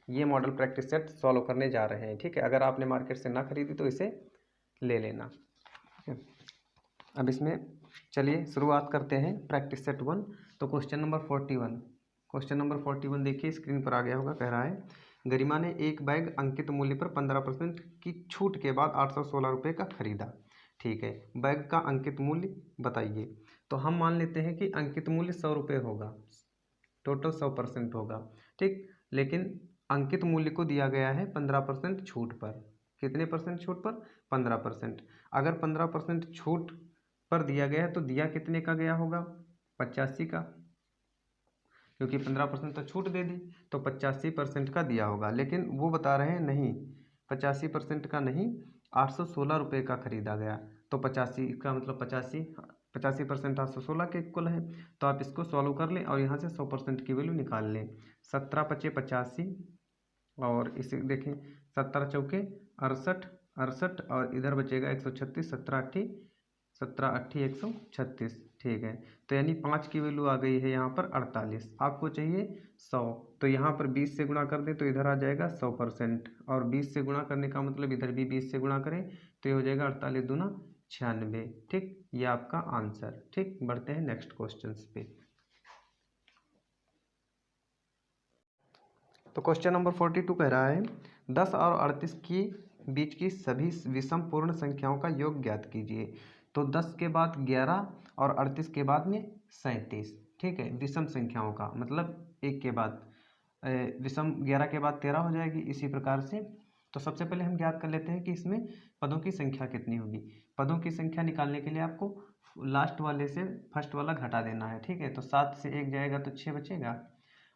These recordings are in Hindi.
ये मॉडल प्रैक्टिस सेट सॉल्व करने जा रहे हैं। ठीक है, अगर आपने मार्केट से ना खरीदी तो इसे ले लेना। अब इसमें चलिए शुरुआत करते हैं प्रैक्टिस सेट 1। तो क्वेश्चन नंबर 41 देखिए स्क्रीन पर आ गया होगा। कह रहा है गरिमा ने एक बैग अंकित मूल्य पर 15% की छूट के बाद 816 रुपये का खरीदा। ठीक है, बैग का अंकित मूल्य बताइए। तो हम मान लेते हैं कि अंकित मूल्य 100 रुपये होगा, टोटल 100% होगा। ठीक, लेकिन अंकित मूल्य को दिया गया है 15% छूट पर। कितने परसेंट छूट पर? 15%। अगर 15% छूट पर दिया गया है तो दिया कितने का गया होगा? 85 का, क्योंकि 15% तो छूट दे दी, तो 85% का दिया होगा। लेकिन वो बता रहे हैं नहीं, 85% का नहीं, 816 रुपये का खरीदा गया। तो 85 का मतलब 85% 816 के इक्वल है। तो आप इसको सॉल्व कर लें और यहाँ से 100% की वैल्यू निकाल लें। 17 पचे 85 और इसे देखें 17 चौके 68 और इधर बचेगा 136, 17 अट्ठी 136। ठीक है, तो यानी 5 की वैल्यू आ गई है यहाँ पर 48। आपको चाहिए 100, तो यहाँ पर 20 से गुणा कर दें तो इधर आ जाएगा 100%। और 20 से गुणा करने का मतलब इधर भी 20 से गुणा करें तो ये हो जाएगा 48 दूना 96। ठीक, ये आपका आंसर। ठीक, बढ़ते हैं नेक्स्ट क्वेश्चन पे। तो क्वेश्चन नंबर 42 कह रहा है 10 और 38 की बीच की सभी विषम पूर्ण संख्याओं का योग ज्ञात कीजिए। तो 10 के बाद 11 और 38 के बाद में 37। ठीक है, विषम संख्याओं का मतलब एक के बाद विषम 11 के बाद 13 हो जाएगी। इसी प्रकार से तो सबसे पहले हम ज्ञात कर लेते हैं कि इसमें पदों की संख्या कितनी होगी। पदों की संख्या निकालने के लिए आपको लास्ट वाले से फर्स्ट वाला घटा देना है। ठीक है, तो 7 से 1 जाएगा तो 6 बचेगा,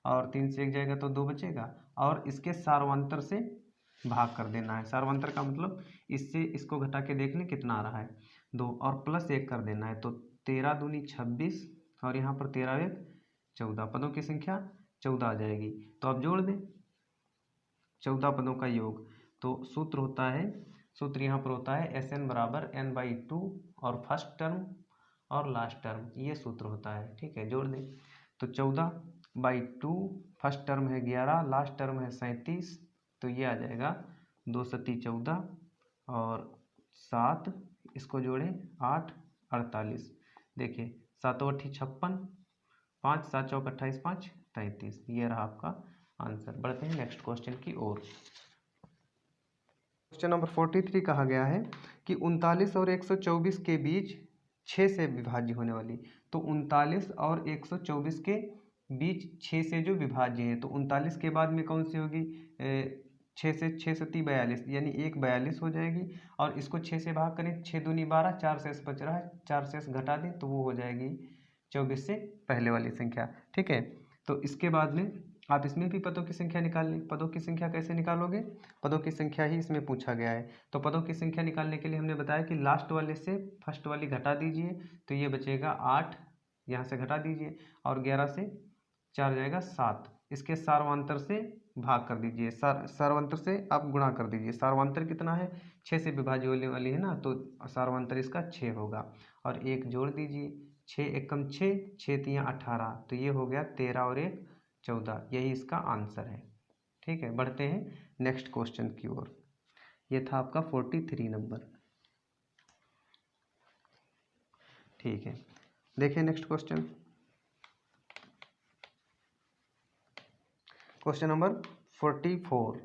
और 3 से 1 जाएगा तो 2 बचेगा, और इसके सार्वंतर से भाग कर देना है। सार्वंतर का मतलब इससे इसको घटा के देख लें कितना आ रहा है, 2, और प्लस 1 कर देना है। तो 13 दूनी 26 और यहाँ पर 13 1 14, पदों की संख्या 14 आ जाएगी। तो आप जोड़ दें 14 पदों का योग। तो सूत्र यहाँ पर होता है SN बराबर N/2 और फर्स्ट टर्म और लास्ट टर्म, ये सूत्र होता है। ठीक है, जोड़ दें तो 14/2, फर्स्ट टर्म है 11, लास्ट टर्म है 37, तो ये आ जाएगा 2 सती 14 और 7, इसको जोड़ें 8 48। देखिए 7 अट्ठी 56, 5 7 चौक 28, 5 33, ये रहा आपका आंसर। बढ़ते हैं नेक्स्ट क्वेश्चन की ओर। क्वेश्चन नंबर 43 कहा गया है कि 39 और 124 के बीच 6 से विभाज्य होने वाली। तो 39 और 124 के बीच 6 से जो विभाज्य है, तो 39 के बाद में कौन सी होगी? 6 से 6 सती 42, यानी 1 42 हो जाएगी। और इसको 6 से भाग करें, 6 दूनी 12, 4 शेष बच रहा है, 4 शेष घटा दें तो वो हो जाएगी 24 से पहले वाली संख्या। ठीक है, तो इसके बाद में आप इसमें भी पदों की संख्या निकाल लें। पदों की संख्या कैसे निकालोगे? पदों की संख्या ही इसमें पूछा गया है। तो पदों की संख्या निकालने के लिए हमने बताया कि लास्ट वाले से फर्स्ट वाली घटा दीजिए, तो ये बचेगा 8, यहाँ से घटा दीजिए, और 11 से 4 जाएगा 7, इसके सार्वंतर से भाग कर दीजिए। सार्वंतर से आप गुणा कर दीजिए। सार्वंतर कितना है? 6 से विभाज्य होने वाली है ना, तो सार्वंतर इसका 6 होगा। और 1 जोड़ दीजिए, 6 एकम 6, 6 तियाँ 18, तो ये हो गया 13 और 1 14, यही इसका आंसर है। ठीक है, बढ़ते हैं नेक्स्ट क्वेश्चन की ओर। ये था आपका 43 नंबर। ठीक है, देखिए नेक्स्ट क्वेश्चन। क्वेश्चन नंबर 44,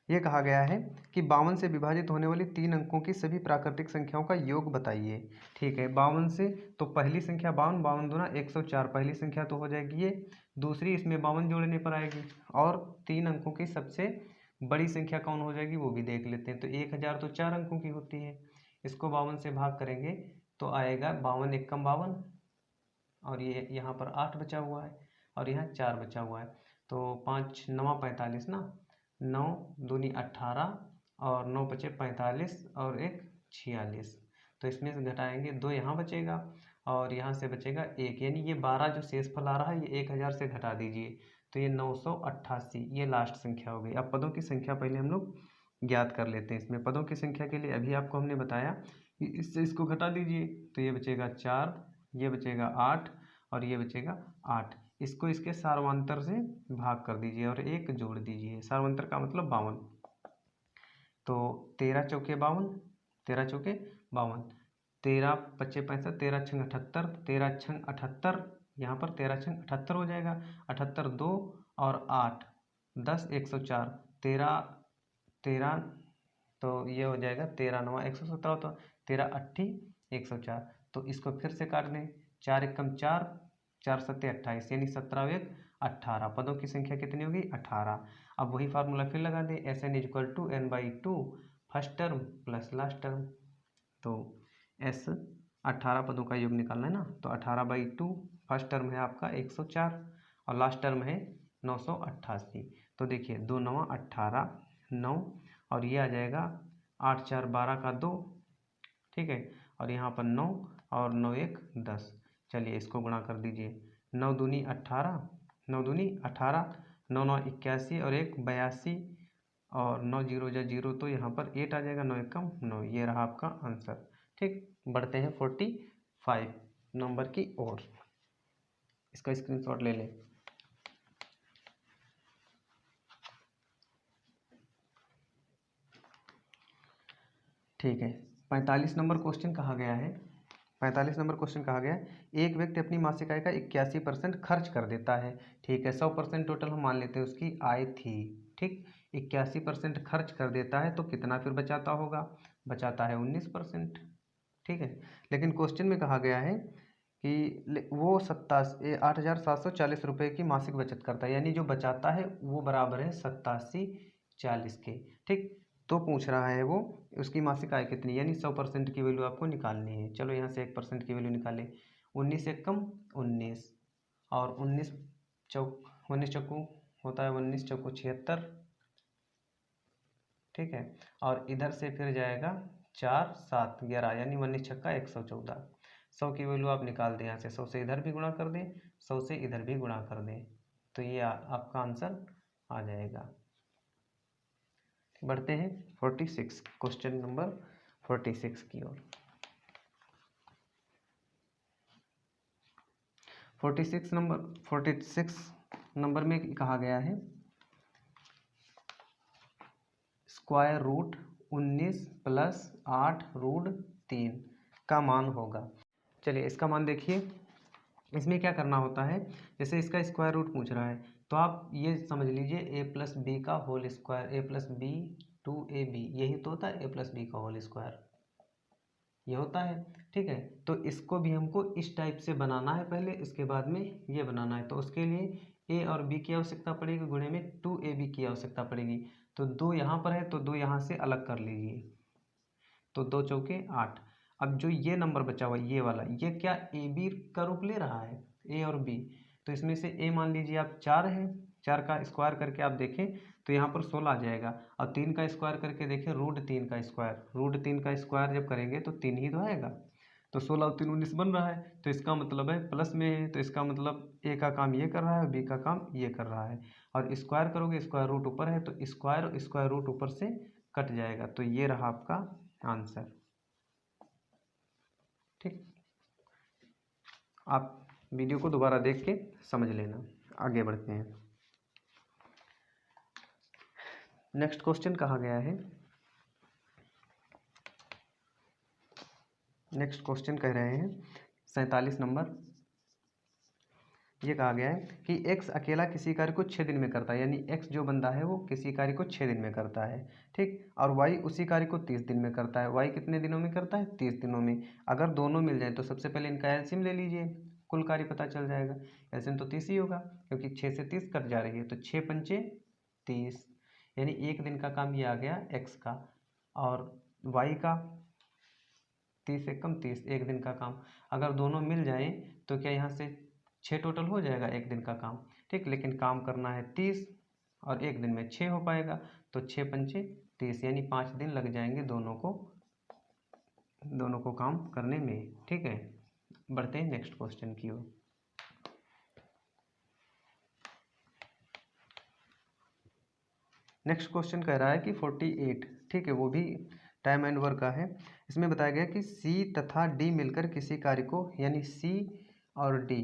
ये कहा गया है कि 52 से विभाजित होने वाली 3 अंकों की सभी प्राकृतिक संख्याओं का योग बताइए। ठीक है, 52 से, तो पहली संख्या 52, 52 दूना 104, पहली संख्या तो हो जाएगी ये। दूसरी इसमें 52 जोड़ने पर आएगी, और 3 अंकों की सबसे बड़ी संख्या कौन हो जाएगी वो भी देख लेते हैं। तो 1000 तो 4 अंकों की होती है, इसको 52 से भाग करेंगे तो आएगा 52 एकम 52, और ये यहाँ पर 8 बचा हुआ है, और यहाँ 4 बचा हुआ है। तो 5 9 45 ना, 9 दूनी 18 और 9 बचे 45 और 1 46, तो इसमें से घटाएंगे 2, यहाँ बचेगा और यहाँ से बचेगा 1, यानी ये 12 जो शेषफल आ रहा है ये 1000 से घटा दीजिए, तो ये 988, ये लास्ट संख्या हो गई। अब पदों की संख्या पहले हम लोग ज्ञात कर लेते हैं। इसमें पदों की संख्या के लिए अभी आपको हमने बताया कि इससे इसको घटा दीजिए, तो ये बचेगा 4, ये बचेगा 8 और ये बचेगा 8, इसको इसके सार्वंतर से भाग कर दीजिए और 1 जोड़ दीजिए। सार्वंतर का मतलब 52। तो 13 चौके 52, 13 चौके 52, 13 पच्चे 65, 13 छंग 78, 13 छंग 78, यहाँ पर 13 छंग 78 हो जाएगा। 78 2 और 8 10 104, 13 तो ये हो जाएगा 13 9 117 होता, 13 8 104। तो इसको फिर से काट दें, 4 एकम 4, 4 सत्ते 28, यानी 17 1 18। पदों की संख्या कितनी होगी? 18। अब वही फार्मूला फिर लगा दें, Sn equal to n/2 first term plus last term. तो S 18 पदों का योग निकालना है ना, तो 18/2 फर्स्ट टर्म है आपका 104 और लास्ट टर्म है 988। तो देखिए 2 9 18 9 और ये आ जाएगा 8 4 12 का 2, ठीक है, और यहाँ पर 9 और 9 1 10। चलिए इसको गुणा कर दीजिए, 9 दूनी 18, 9 दूनी 18, 9 9 81 और 1 82 और 9 0 जा 0, तो यहाँ पर 8 आ जाएगा, 9 एकम 9। ये रहा आपका आंसर। ठीक, बढ़ते हैं 45 नंबर की ओर। इसका स्क्रीनशॉट ले लें। ठीक है, 45 नंबर क्वेश्चन कहा गया है। 45 नंबर क्वेश्चन कहा गया है, एक व्यक्ति अपनी मासिक आय का 81% खर्च कर देता है। ठीक है, 100% टोटल हम मान लेते हैं उसकी आय थी। ठीक, 81% खर्च कर देता है तो कितना फिर बचाता होगा? बचाता है 19%। ठीक है, लेकिन क्वेश्चन में कहा गया है कि वो 8,740 रुपये की मासिक बचत करता है, यानी जो बचाता है वो बराबर है 8740 के। ठीक, तो पूछ रहा है वो उसकी मासिक आय कितनी, यानी 100% की वैल्यू आपको निकालनी है। चलो यहाँ से 1% की वैल्यू निकालें। 19 एकम 19 और 19 चौको होता है 19 चौको 76। ठीक है, और इधर से फिर जाएगा 4 7 11, यानी 19 छक्का 114। 100 की वैल्यू आप निकाल दें यहाँ से, 100 से इधर भी गुणा कर दें, 100 से इधर भी गुणा कर दें, तो ये आपका आंसर आ जाएगा। बढ़ते हैं 46 क्वेश्चन नंबर 46 की ओर। 46 नंबर में कहा गया है स्क्वायर रूट 19 प्लस 8 रूट 3 का मान होगा। चलिए इसका मान देखिए। इसमें क्या करना होता है, जैसे इसका स्क्वायर रूट पूछ रहा है तो आप ये समझ लीजिए a प्लस बी का whole square, a plus b 2ab, यही तो होता है a प्लस बी का होल स्क्वायर, ये होता है। ठीक है, तो इसको भी हमको इस टाइप से बनाना है पहले, इसके बाद में ये बनाना है। तो उसके लिए a और b की आवश्यकता पड़ेगी, गुणे में 2ab की आवश्यकता पड़ेगी। तो 2 यहाँ पर है तो 2 यहाँ से अलग कर लीजिए, तो 2 चौके 8। अब जो ये नंबर बचा हुआ ये वाला, ये क्या ए बी का रूप ले रहा है, ए और बी। तो इसमें से ए मान लीजिए आप 4 है, 4 का स्क्वायर करके आप देखें तो यहाँ पर 16 आ जाएगा। और 3 का स्क्वायर करके देखें, रूट 3 का स्क्वायर, रूट 3 का स्क्वायर जब करेंगे तो 3 ही तो आएगा। तो 16 और 3 19 बन रहा है, तो इसका मतलब है प्लस में है, तो इसका मतलब ए का काम ये कर रहा है और बी का काम ये कर रहा है। और स्क्वायर करोगे, स्क्वायर रूट ऊपर है तो स्क्वायर रूट ऊपर से कट जाएगा। तो ये रहा आपका आंसर। ठीक, आप वीडियो को दोबारा देख के समझ लेना। आगे बढ़ते हैं। नेक्स्ट क्वेश्चन कहा गया है, नेक्स्ट क्वेश्चन कह रहे हैं 47 नंबर। ये कहा गया है कि x अकेला किसी कार्य को 6 दिन में करता है, यानी x जो बंदा है वो किसी कार्य को 6 दिन में करता है। ठीक, और y उसी कार्य को 30 दिन में करता है। y कितने दिनों में करता है? 30 दिनों में। अगर दोनों मिल जाए तो सबसे पहले इनका एलसीएम ले लीजिए, कुल कार्य पता चल जाएगा। एलसीएम तो 30 ही होगा क्योंकि 6 से 30 कट जा रही है, तो 6 पंचे 30, यानी एक दिन का काम ये आ गया x का, और y का 30 एकम 30, एक दिन का काम। अगर दोनों मिल जाए तो क्या यहाँ से 6 टोटल हो जाएगा एक दिन का काम। ठीक, लेकिन काम करना है 30 और एक दिन में 6 हो पाएगा, तो 6 पंचे 30, यानी 5 दिन लग जाएंगे दोनों को काम करने में। ठीक है, बढ़ते हैं नेक्स्ट क्वेश्चन की ओर। नेक्स्ट क्वेश्चन कह रहा है कि 48, ठीक है, वो भी टाइम एंड वर्क का है। इसमें बताया गया कि सी तथा डी मिलकर किसी कार्य को, यानी सी और डी,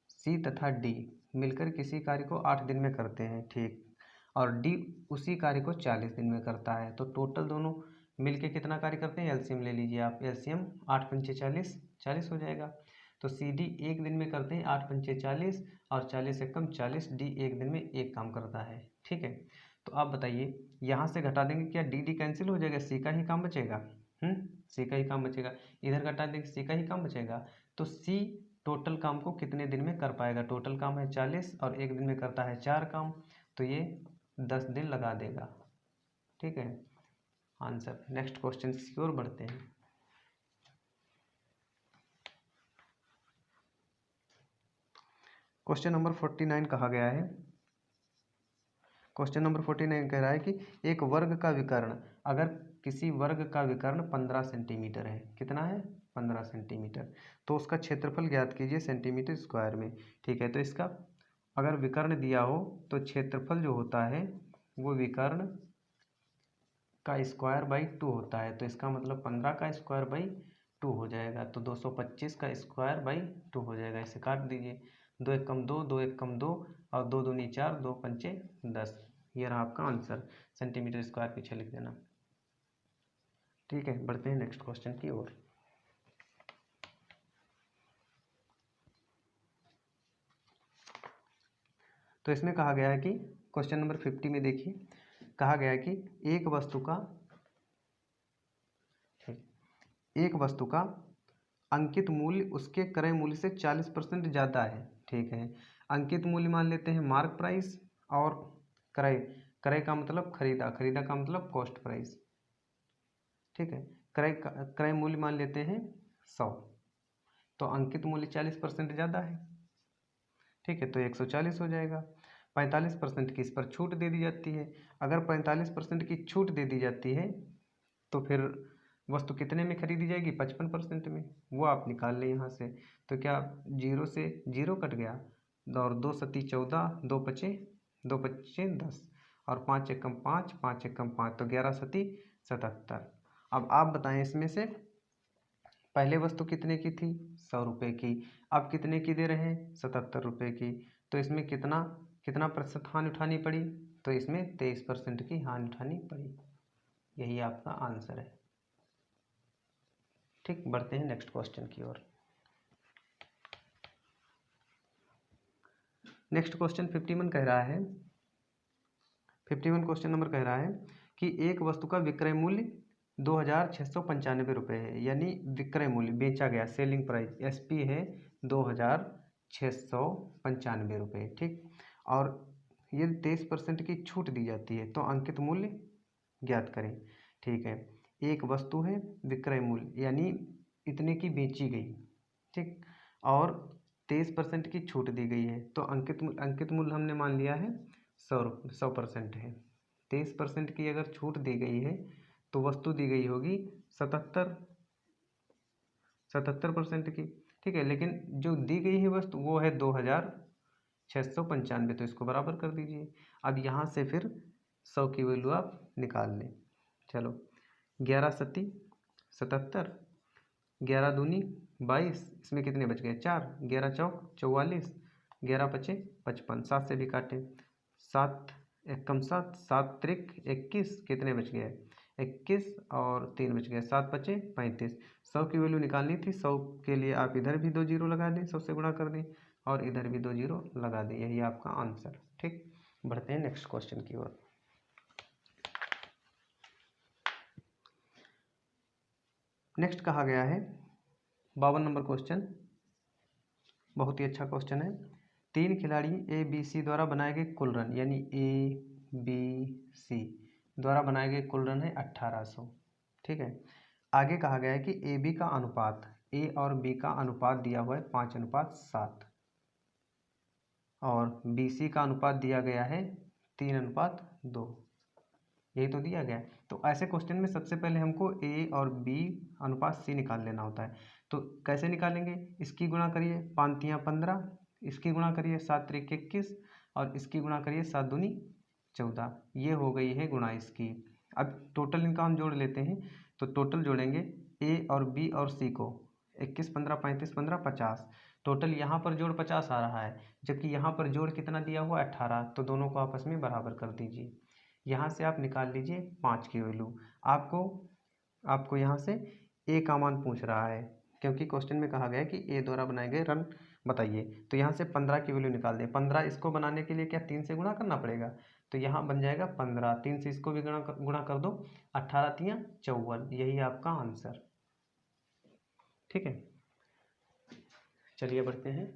सी तथा डी मिलकर किसी कार्य को 8 दिन में करते हैं, ठीक, और डी उसी कार्य को 40 दिन में करता है, तो टोटल दोनों मिलके कितना कार्य करते हैं, एलसीएम ले लीजिए आप, एलसीएम 8 पंचे 40, 40 हो जाएगा। तो सी डी एक दिन में करते हैं 8 पंचे 40 और 40 एकम 40, डी एक दिन में एक काम करता है, ठीक है। तो आप बताइए यहाँ से घटा देंगे, क्या डी डी कैंसिल हो जाएगा, सी का ही काम बचेगा, सी का ही काम बचेगा, इधर घटा देंगे सी का ही काम बचेगा। तो सी टोटल काम को कितने दिन में कर पाएगा, टोटल काम है 40 और एक दिन में करता है 4 काम, तो ये 10 दिन लगा देगा, ठीक है आंसर। नेक्स्ट क्वेश्चन की ओर बढ़ते हैं। क्वेश्चन नंबर 49 कहा गया है, क्वेश्चन नंबर 49 कह रहा है कि एक वर्ग का विकर्ण, अगर किसी वर्ग का विकर्ण 15 सेंटीमीटर है, कितना है 15 सेंटीमीटर, तो उसका क्षेत्रफल ज्ञात कीजिए सेंटीमीटर स्क्वायर में, ठीक है। तो इसका अगर विकर्ण दिया हो तो क्षेत्रफल जो होता है वो विकर्ण का स्क्वायर बाई 2 होता है, तो इसका मतलब 15 का स्क्वायर बाई 2 हो जाएगा, तो 225 का स्क्वायर बाई 2 हो जाएगा, इसे काट दीजिए, 2 एकम 2, 2 एकम 2 और 2 दूनी 4, 2 पंचे 10, ये रहा आपका आंसर, सेंटीमीटर स्क्वायर पीछे लिख देना, ठीक है। बढ़ते हैं नेक्स्ट क्वेश्चन की ओर। तो इसमें कहा गया है कि क्वेश्चन नंबर 50 में देखिए, कहा गया है कि एक वस्तु का अंकित मूल्य उसके क्रय मूल्य से 40% ज़्यादा है, ठीक है। अंकित मूल्य मान लेते हैं मार्क प्राइस, और क्रय का मतलब खरीदा का मतलब कॉस्ट प्राइस, ठीक है। क्रय मूल्य मान लेते हैं 100, तो अंकित मूल्य 40% ज़्यादा है, ठीक है, तो 140 हो जाएगा। 45% की इस पर छूट दे दी जाती है, अगर 45% की छूट दे दी जाती है तो फिर वस्तु कितने में खरीदी जाएगी, 55% में, वो आप निकाल लें यहाँ से। तो क्या 0 से 0 कट गया, और 2 सती 14, 2 पचे 10 और 5 एकम 5, 5 एकम 5, तो 11 सती 77। अब आप बताएं इसमें से पहले वस्तु कितने की थी, 100 रुपये की, अब कितने की दे रहे हैं, 77 रुपये की, तो इसमें कितना प्रतिशत हानि उठानी पड़ी, तो इसमें 23% की हानि उठानी पड़ी, यही आपका आंसर है, ठीक। बढ़ते हैं नेक्स्ट क्वेश्चन की ओर। नेक्स्ट क्वेश्चन 51 कह रहा है, 51 क्वेश्चन नंबर कह रहा है कि एक वस्तु का विक्रय मूल्य 2695 रुपये है, यानी विक्रय मूल्य बेचा गया सेलिंग प्राइस एसपी है 2695 रुपये, ठीक, और ये 23% की छूट दी जाती है, तो अंकित मूल्य ज्ञात करें, ठीक है। एक वस्तु है, विक्रय मूल्य यानी इतने की बेची गई, ठीक, और 23% की छूट दी गई है, तो अंकित मूल्य हमने मान लिया है 100% है। 23% की अगर छूट दी गई है तो वस्तु दी गई होगी 77% की, ठीक है, लेकिन जो दी गई है वस्तु वो है 2695, तो इसको बराबर कर दीजिए। अब यहाँ से फिर 100 की वैल्यू आप निकाल लें, चलो 11 सती 77, 11 दूनी 22, इसमें कितने बच गए 4, 11 चौक 44, 11 पचे 55, 7 से भी काटें, 7 एकम 7, 7 त्रिक 21, कितने बच गए 21 और 3 बच गए, 7 पचे 35। 100 की वैल्यू निकालनी थी, 100 के लिए आप इधर भी 2 जीरो लगा दें, 100 से गुणा कर दें, और इधर भी 2 जीरो लगा दें, यही आपका आंसर, ठीक। बढ़ते हैं नेक्स्ट क्वेश्चन की ओर। नेक्स्ट कहा गया है 52 नंबर क्वेश्चन, बहुत ही अच्छा क्वेश्चन है। 3 खिलाड़ी ए बी सी द्वारा बनाए गए कुल रन, यानी ए बी सी द्वारा बनाए गए कुल रन है 1800, ठीक है। आगे कहा गया है कि ए बी का अनुपात, ए और बी का अनुपात दिया हुआ है 5:7 और बी सी का अनुपात दिया गया है 3:2, यही तो दिया गया है। तो ऐसे क्वेश्चन में सबसे पहले हमको ए और बी अनुपात सी निकाल लेना होता है, तो कैसे निकालेंगे, इसकी गुणा करिए 5 तियाँ 15, इसकी गुणा करिए 7 त्रिक 21 और इसकी गुणा करिए 7 दूनी 14, ये हो गई है गुणा इसकी। अब टोटल इनका हम जोड़ लेते हैं, तो टोटल जोड़ेंगे ए और बी और सी को, 21 15 35 15 50, टोटल यहाँ पर जोड़ 50 आ रहा है, जबकि यहाँ पर जोड़ कितना दिया हुआ 18, तो दोनों को आपस में बराबर कर दीजिए। यहाँ से आप निकाल लीजिए 5 की वैल्यू। आपको यहाँ से ए का मान पूछ रहा है, क्योंकि क्वेश्चन में कहा गया है कि ए द्वारा बनाए गए रन बताइए। तो यहाँ से 15 की वैल्यू निकाल दें। 15 इसको बनाने के लिए क्या 3 से गुणा करना पड़ेगा, तो यहाँ बन जाएगा 15, 3 से इसको भी गुणा कर दो, 18 तियां 54, यही आपका आंसर। ठीक है, चलिए बढ़ते हैं।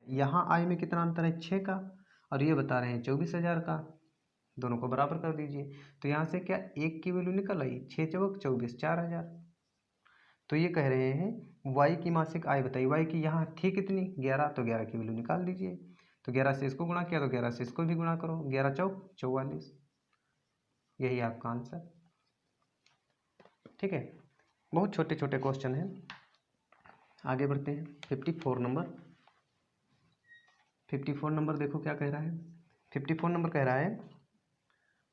यहाँ आय में कितना अंतर है 6 का, और ये बता रहे हैं 24,000 का, दोनों को बराबर कर दीजिए। तो यहाँ से क्या 1 की वैल्यू निकल आई, 6 चौक 24, 4,000। तो ये कह रहे हैं वाई की मासिक आय बताइए। वाई की यहाँ थी कितनी 11, तो 11 की वैल्यू निकाल दीजिए। तो 11 से इसको गुणा किया तो 11 से इसको भी गुणा करो, 11 चौक 44, यही आपका आंसर। ठीक है, बहुत छोटे छोटे क्वेश्चन हैं। आगे बढ़ते हैं। 54 नंबर देखो क्या कह रहा है। 54 नंबर कह रहा है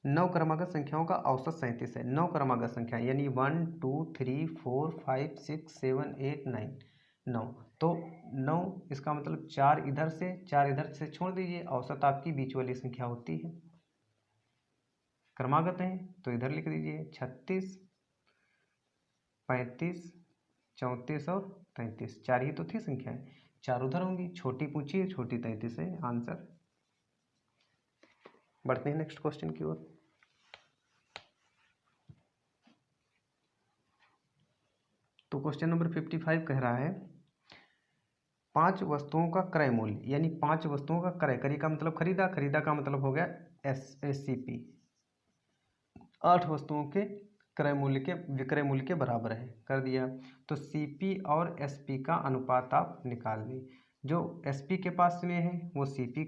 9 क्रमागत संख्याओं का औसत 37 है। 9 क्रमागत संख्या यानी 1 2 3 4 5 6 7 8 9, 9। तो 9 इसका मतलब 4 इधर से छोड़ दीजिए, औसत आपकी बीच वाली संख्या होती है। क्रमागत है तो इधर लिख दीजिए 36 35 34 और 33, 4 ही तो थी संख्याएं, 4 उधर होंगी, छोटी पूछी है, छोटी 33 है आंसर। बढ़ते हैं नेक्स्ट क्वेश्चन की ओर। तो क्वेश्चन नंबर 55 कह रहा है 5 वस्तुओं का क्रय मूल्य, यानी 5 वस्तुओं का क्रय, क्रय का मतलब खरीदा, खरीदा का मतलब हो गया SCP, 8 वस्तुओं के विक्रय मूल्य के बराबर है, कर दिया। तो CP और SP का अनुपात आप निकाल लें। जो SP के पास में है वो CP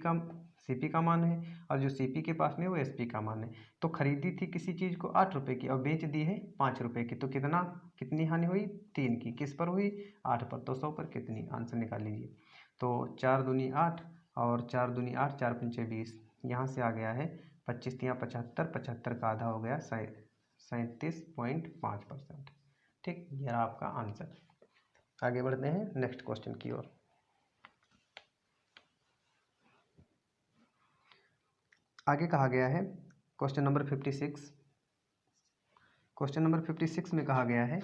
का मान है, और जो CP के पास में वो SP का मान है। तो खरीदी थी किसी चीज़ को 8 रुपये की और बेच दी है 5 रुपये की, तो कितनी हानि हुई 3 की। किस पर हुई 8 पर, तो 100 पर कितनी, आंसर निकाल लीजिए। तो 4 दूनी 8 और 4 दूनी 8, 4 पंचे 20, यहाँ से आ गया है 25 तियां 75, 75 का आधा हो गया 37.5%। ठीक, यह आपका आंसर। आगे बढ़ते हैं नेक्स्ट क्वेश्चन की ओर। आगे कहा गया है क्वेश्चन नंबर 56। क्वेश्चन नंबर 56 में कहा गया है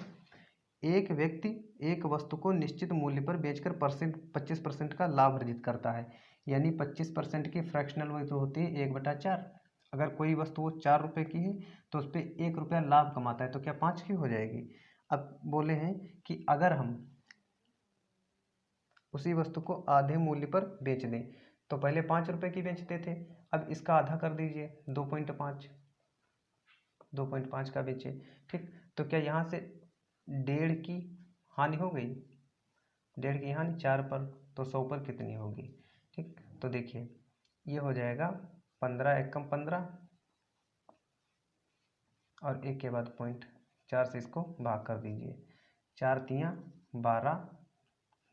एक व्यक्ति एक वस्तु को निश्चित मूल्य पर बेचकर 25% का लाभ अर्जित करता है, यानी 25% की फ्रैक्शनल वैल्यू होती है 1/4। अगर कोई वस्तु वो 4 रुपये की है तो उस पर 1 रुपया लाभ कमाता है, तो क्या 5 की हो जाएगी। अब बोले हैं कि अगर हम उसी वस्तु को आधे मूल्य पर बेच दें, तो पहले 5 रुपये की बेचते थे, अब इसका आधा कर दीजिए 2.5 का बेचे। ठीक, तो क्या यहाँ से 1.5 की हानि हो गई, 1.5 की हानि 4 पर, तो 100 पर कितनी होगी। ठीक, तो देखिए ये हो जाएगा 15 एकम 15 और 1 के बाद पॉइंट, 4 से इसको भाग कर दीजिए, 4 तियां 12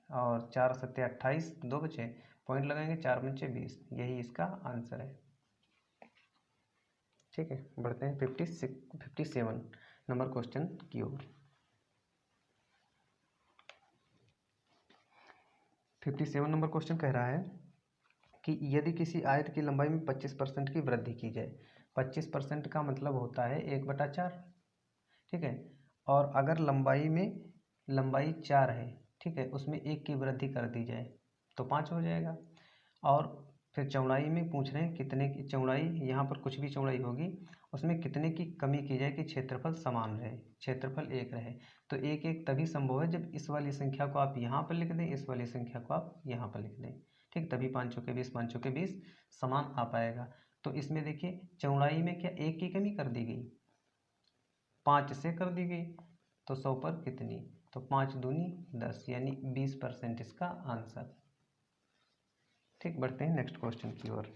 और 4 सत्ते 28, 2 बचे, पॉइंट लगाएंगे 4 पंचे 20, यही इसका आंसर है। ठीक है, बढ़ते हैं 57 नंबर क्वेश्चन की ओर। 57 नंबर क्वेश्चन कह रहा है कि यदि किसी आयत की लंबाई में 25% की वृद्धि की जाए, 25% का मतलब होता है 1/4। ठीक है, और अगर लंबाई 4 है, ठीक है, उसमें 1 की वृद्धि कर दी जाए तो 5 हो जाएगा। और फिर चौड़ाई में पूछ रहे हैं कितने की चौड़ाई, यहाँ पर कुछ भी चौड़ाई होगी उसमें कितने की कमी की जाए कि क्षेत्रफल समान रहे, क्षेत्रफल 1 रहे। तो 1 तभी संभव है जब इस वाली संख्या को आप यहाँ पर लिख दें, इस वाली संख्या को आप यहाँ पर लिख दें। ठीक, तभी 5 चौके 20, 5 चौके 20 समान आ पाएगा। तो इसमें देखिए चौड़ाई में क्या 1 की कमी कर दी गई, 5 से कर दी गई, तो 100 पर कितनी, तो 5 दूनी 10, यानी 20% इसका आंसर। ठीक, बढ़ते हैं नेक्स्ट क्वेश्चन की ओर।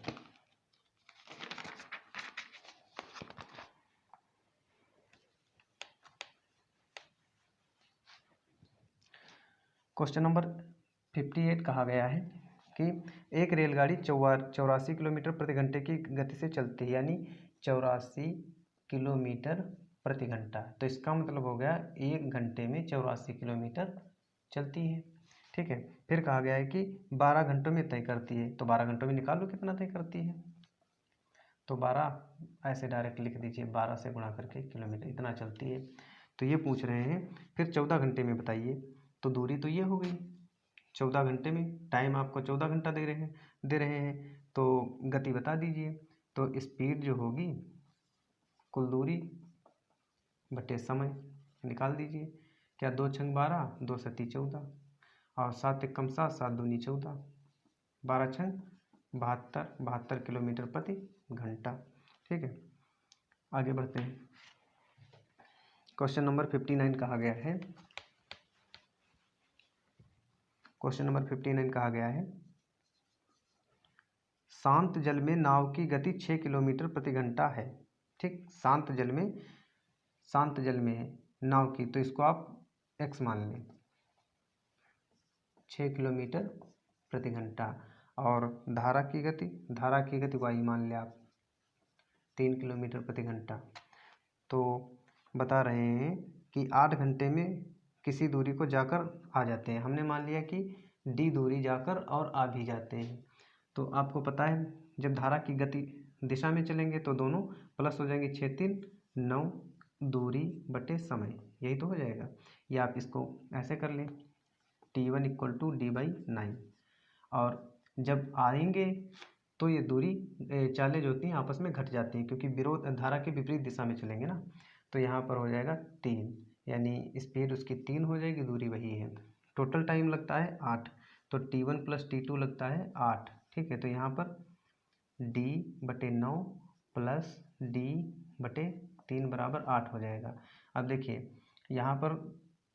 क्वेश्चन नंबर 58 कहा गया है कि एक रेलगाड़ी 84 किलोमीटर प्रति घंटे की गति से चलती है, यानी 84 किलोमीटर प्रति घंटा। तो इसका मतलब हो गया 1 घंटे में 84 किलोमीटर चलती है। ठीक है। फिर कहा गया है कि 12 घंटों में तय करती है, तो 12 घंटों में निकाल लो कितना तय करती है। तो 12 ऐसे डायरेक्ट लिख दीजिए, 12 से गुणा करके किलोमीटर इतना चलती है। तो ये पूछ रहे हैं फिर 14 घंटे में बताइए, तो दूरी तो ये हो गई 14 घंटे में, टाइम आपको 14 घंटा दे रहे हैं, तो गति बता दीजिए। तो स्पीड जो होगी कुल दूरी बटे समय निकाल दीजिए। क्या 2 छंग 12, 2 सती 14 और 7 एकम 7, 7 दूनी 14, 12 छंग 72, 72 किलोमीटर प्रति घंटा। ठीक है, आगे बढ़ते हैं। क्वेश्चन नंबर 59 कहा गया है, क्वेश्चन नंबर 59 कहा गया है शांत जल में नाव की गति 6 किलोमीटर प्रति घंटा है। ठीक, शांत जल में है नाव की, तो इसको आप x मान लें, 6 किलोमीटर प्रति घंटा। और धारा की गति y मान लें आप, 3 किलोमीटर प्रति घंटा। तो बता रहे हैं कि 8 घंटे में किसी दूरी को जाकर आ जाते हैं। हमने मान लिया कि d दूरी जाकर और आ भी जाते हैं। तो आपको पता है जब धारा की गति दिशा में चलेंगे तो दोनों प्लस हो जाएंगे, 6 3 9 दूरी बटे समय, यही तो हो जाएगा। या आप इसको ऐसे कर लें, T1 = D/9। और जब आएंगे तो ये दूरी चालें जो होती हैं आपस में घट जाती हैं, क्योंकि विरोध धारा के विपरीत दिशा में चलेंगे ना। तो यहाँ पर हो जाएगा 3, यानी स्पीड उसकी 3 हो जाएगी, दूरी वही है। टोटल टाइम लगता है 8, तो T1 + T2 लगता है 8। ठीक है, तो यहाँ पर D/9 + D/3 = 8 हो जाएगा। अब देखिए यहाँ पर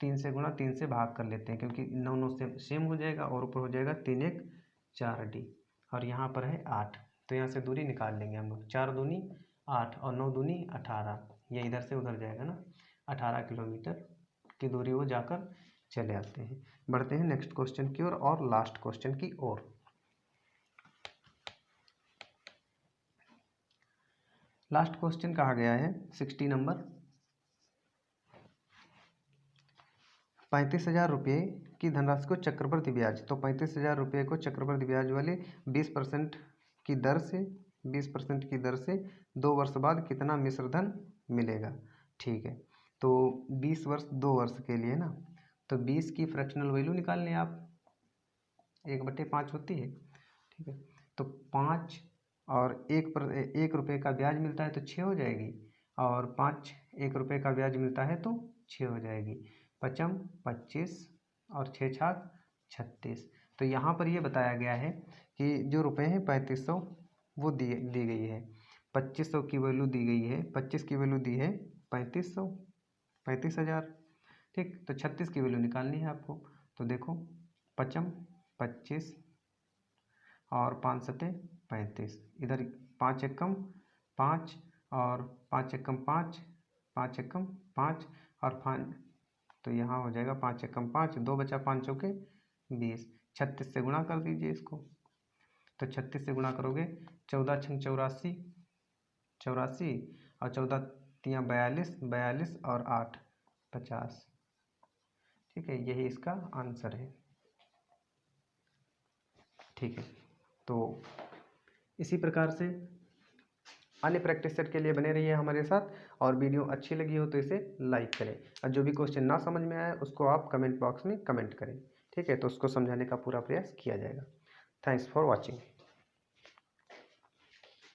3 से गुणा 3 से भाग कर लेते हैं, क्योंकि 9 9 से सेम हो जाएगा और ऊपर हो जाएगा 3 1 4 D, और यहाँ पर है 8। तो यहाँ से दूरी निकाल लेंगे हम लोग, 4 दूनी 8 और 9 दूनी 18, ये इधर से उधर जाएगा ना, 18 किलोमीटर की दूरी वो जाकर चले आते हैं। बढ़ते हैं नेक्स्ट क्वेश्चन की ओर और लास्ट क्वेश्चन की ओर। लास्ट क्वेश्चन कहा गया है 60 नंबर, 35,000 रुपये की धनराशि को चक्रवृद्धि ब्याज, तो 35,000 रुपये को चक्रवृद्धि ब्याज वाले 20% की दर से 2 वर्ष बाद कितना मिश्र धन मिलेगा। ठीक है, तो 20 वर्ष 2 वर्ष के लिए ना, तो 20 की फ्रैक्शनल वैल्यू निकाल लें आप, 1/5 होती है। ठीक है, तो 5 और 1 रुपये का ब्याज मिलता है तो 6 हो जाएगी, और 5 1 रुपये का ब्याज मिलता है तो 6 हो जाएगी। 5 25 और 6 छाक 36। तो यहाँ पर ये बताया गया है कि जो रुपए हैं 3500 वो दी गई है, 2500 की वैल्यू दी गई है, 25 की वैल्यू दी है 3500, 35,000। ठीक, तो 36 की वैल्यू निकालनी है आपको। तो देखो 5 25 और 5 7 35, इधर 5 एकम 5 और 5 एकम 5, 5 एकम 5 और 5, तो यहाँ हो जाएगा 5 एकम 5, 2 बचा, 5 चौके 20, 36 से गुणा कर दीजिए इसको। तो 36 से गुणा करोगे 14 छंग 84, 84 और 14 तियाँ 42, 42 और 8 50। ठीक है, यही इसका आंसर है। ठीक है, तो इसी प्रकार से अन्य प्रैक्टिस सेट के लिए बने रहिए हमारे साथ, और वीडियो अच्छी लगी हो तो इसे लाइक करें, और जो भी क्वेश्चन ना समझ में आए उसको आप कमेंट बॉक्स में कमेंट करें। ठीक है, तो उसको समझाने का पूरा प्रयास किया जाएगा। Thanks for watching.